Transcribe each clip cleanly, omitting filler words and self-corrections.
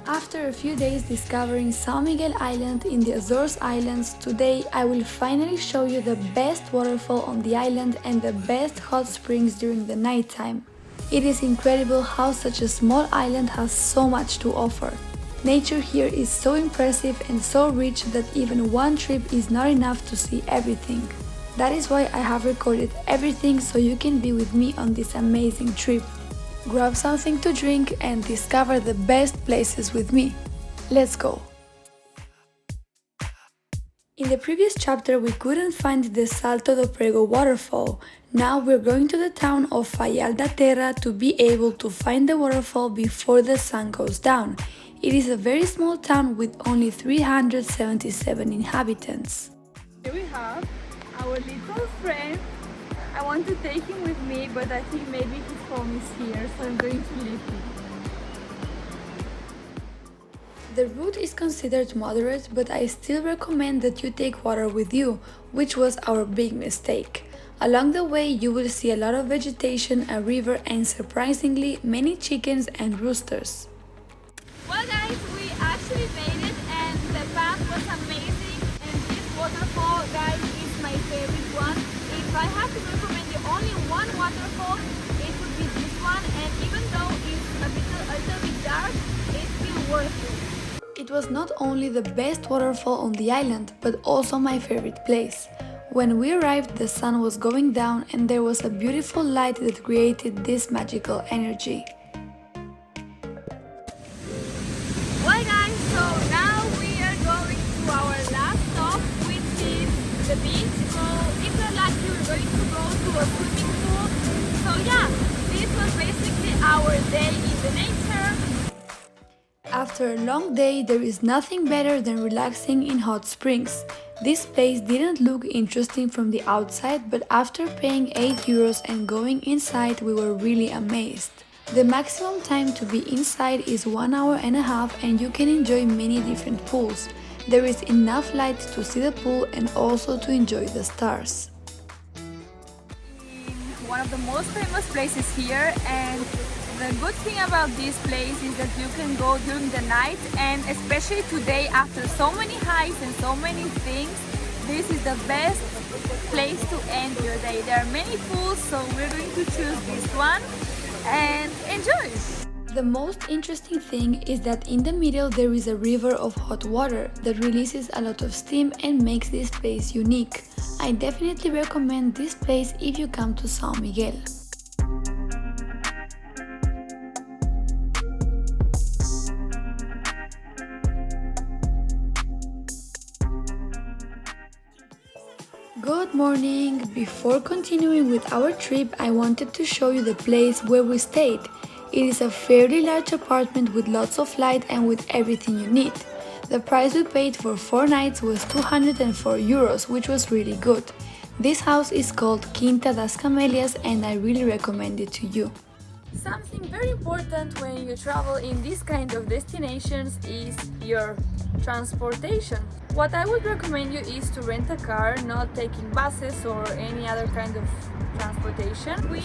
After a few days discovering Sao Miguel Island in the Azores Islands, today I will finally show you the best waterfall on the island and the best hot springs during the nighttime. It is incredible how such a small island has so much to offer. Nature here is so impressive and so rich that even one trip is not enough to see everything. That is why I have recorded everything so you can be with me on this amazing trip. Grab something to drink and discover the best places with me. Let's go! In the previous chapter we couldn't find the Salto do Prego waterfall. Now we're going to the town of Faial da Terra to be able to find the waterfall before the sun goes down. It is a very small town with only 377 inhabitants. Here we have our little friend. I want to take him with me, but I think maybe his home is here, so I'm going to leave him. The route is considered moderate, but I still recommend that you take water with you, which was our big mistake. Along the way you will see a lot of vegetation, a river and surprisingly many chickens and roosters. Well guys, we actually made it and the path was amazing, and this waterfall, guys, is my favorite one. If I had to recommend you only one waterfall, it would be this one, and even though it's a little bit dark, it's still worth it. It was not only the best waterfall on the island, but also my favorite place. When we arrived, the sun was going down and there was a beautiful light that created this magical energy. Well guys, so now we are going to our last stop, which is the beach. So if you're lucky, we're going to go to a swimming pool. So yeah, this was basically our day in the nature. After a long day, there is nothing better than relaxing in hot springs. This place didn't look interesting from the outside, but after paying 8 euros and going inside, we were really amazed. The maximum time to be inside is 1.5 hours and you can enjoy many different pools. There is enough light to see the pool and also to enjoy the stars. One of the most famous places here, and the good thing about this place is that you can go during the night, and especially today after so many hikes and so many things, this is the best place to end your day. There are many pools, so we're going to choose this one and enjoy. The most interesting thing is that in the middle there is a river of hot water that releases a lot of steam and makes this place unique. I definitely recommend this place if you come to Sao Miguel. Good morning! Before continuing with our trip, I wanted to show you the place where we stayed. It is a fairly large apartment with lots of light and with everything you need. The price we paid for 4 nights was 204 euros, which was really good. This house is called Quinta das Camellias and I really recommend it to you. Something very important when you travel in this kind of destinations is your transportation. What I would recommend you is to rent a car, not taking buses or any other kind of transportation. We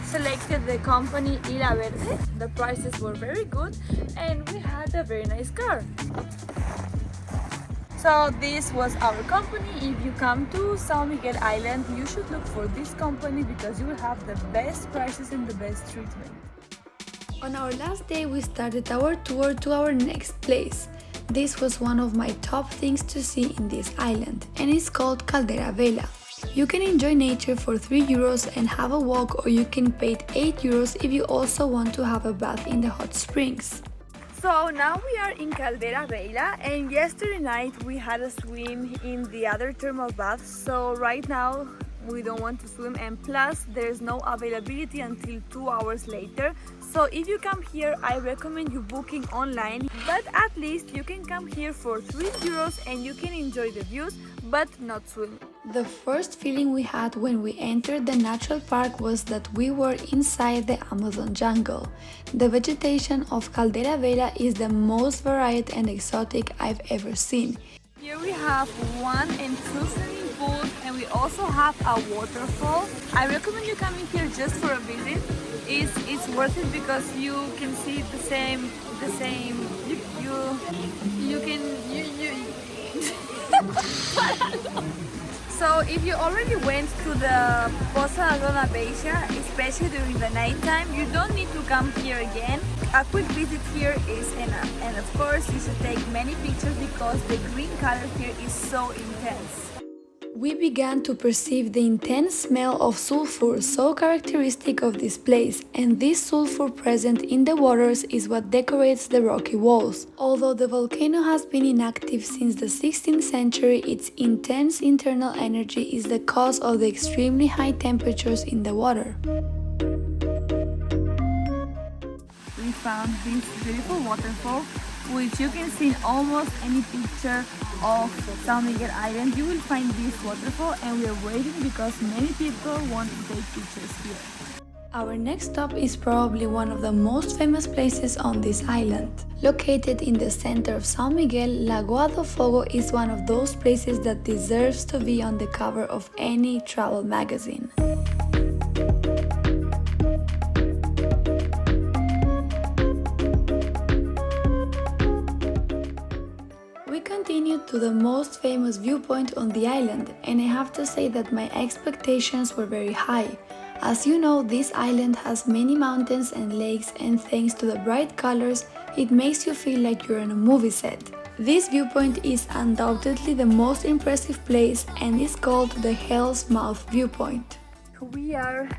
selected the company Verde. The prices were very good and we had a very nice car. So this was our company. If you come to Sao Miguel Island, you should look for this company because you will have the best prices and the best treatment. On our last day we started our tour to our next place. This was one of my top things to see in this island and it's called Calavela. You can enjoy nature for 3 euros and have a walk, or you can pay 8 euros if you also want to have a bath in the hot springs. So now we are in Calavela and yesterday night we had a swim in the other thermal baths, so right now we don't want to swim, and plus there's no availability until 2 hours later. So if you come here, I recommend you booking online, but at least you can come here for 3 euros and you can enjoy the views but not swim. The first feeling we had when we entered the natural park was that we were inside the Amazon jungle. The vegetation of Calavela is the most varied and exotic I've ever seen. Here we have 1 and 2 swimming pools and we also have a waterfall. I recommend you coming here just for a visit. It's worth it because you can see the same you you can So if you already went to the Poza de Dona Beixa, especially during the nighttime, you don't need to come here again. A quick visit here is enough, and of course you should take many pictures because the green color here is so intense. We began to perceive the intense smell of sulfur so characteristic of this place, and this sulfur present in the waters is what decorates the rocky walls. Although the volcano has been inactive since the 16th century, its intense internal energy is the cause of the extremely high temperatures in the water. We found this beautiful waterfall, which you can see in almost any picture of Sao Miguel Island. You will find this waterfall, and we are waiting because many people want to take pictures here. Our next stop is probably one of the most famous places on this island. Located in the center of Sao Miguel, Laguna Fogo is one of those places that deserves to be on the cover of any travel magazine. We continued to the most famous viewpoint on the island, and I have to say that my expectations were very high. As you know, this island has many mountains and lakes, and thanks to the bright colors, it makes you feel like you're on a movie set. This viewpoint is undoubtedly the most impressive place and is called the Hell's Mouth viewpoint. We are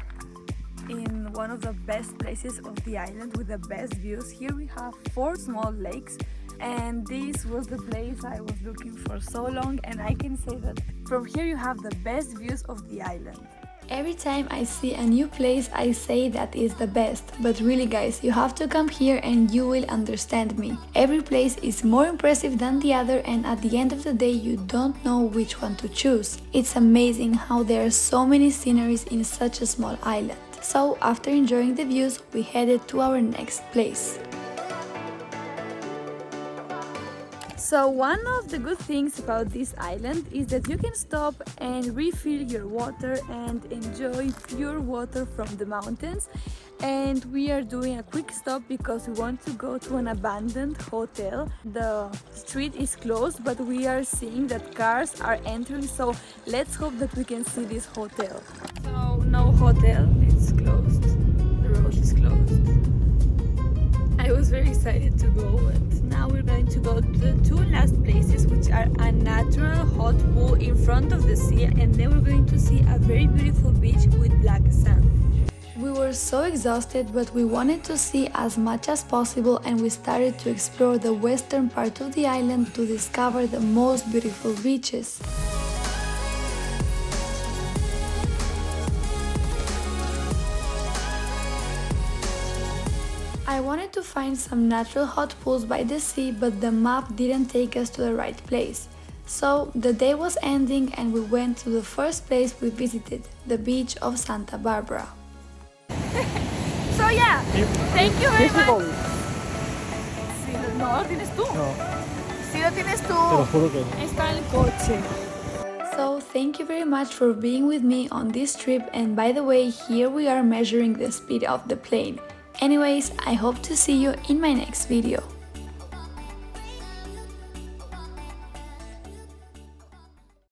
in one of the best places of the island with the best views. Here we have 4 small lakes, and this was the place I was looking for so long, and I can say that from here you have the best views of the island. Every time I see a new place, I say that is the best, but really guys, you have to come here and you will understand me. Every place is more impressive than the other, and at the end of the day you don't know which one to choose. It's amazing how there are so many sceneries in such a small island. So after enjoying the views, we headed to our next place. So one of the good things about this island is that you can stop and refill your water and enjoy pure water from the mountains. And we are doing a quick stop because we want to go to an abandoned hotel. The street is closed, but we are seeing that cars are entering, so let's hope that we can see this hotel. So no hotel, it's closed. The road is closed. I was very excited to go, but now we're going to go to the 2 last places, which are a natural hot pool in front of the sea, and then we're going to see a very beautiful beach with black sand. We were so exhausted, but we wanted to see as much as possible, and we started to explore the western part of the island to discover the most beautiful beaches. I wanted to find some natural hot pools by the sea, but the map didn't take us to the right place. So the day was ending and we went to the first place we visited, the beach of Santa Barbara. So yeah, thank you very much. No, lo tienes tú. No, Si lo tienes tú, te lo juro que no. está en el coche. So thank you very much for being with me on this trip, and by the way, here we are measuring the speed of the plane. Anyways, I hope to see you in my next video.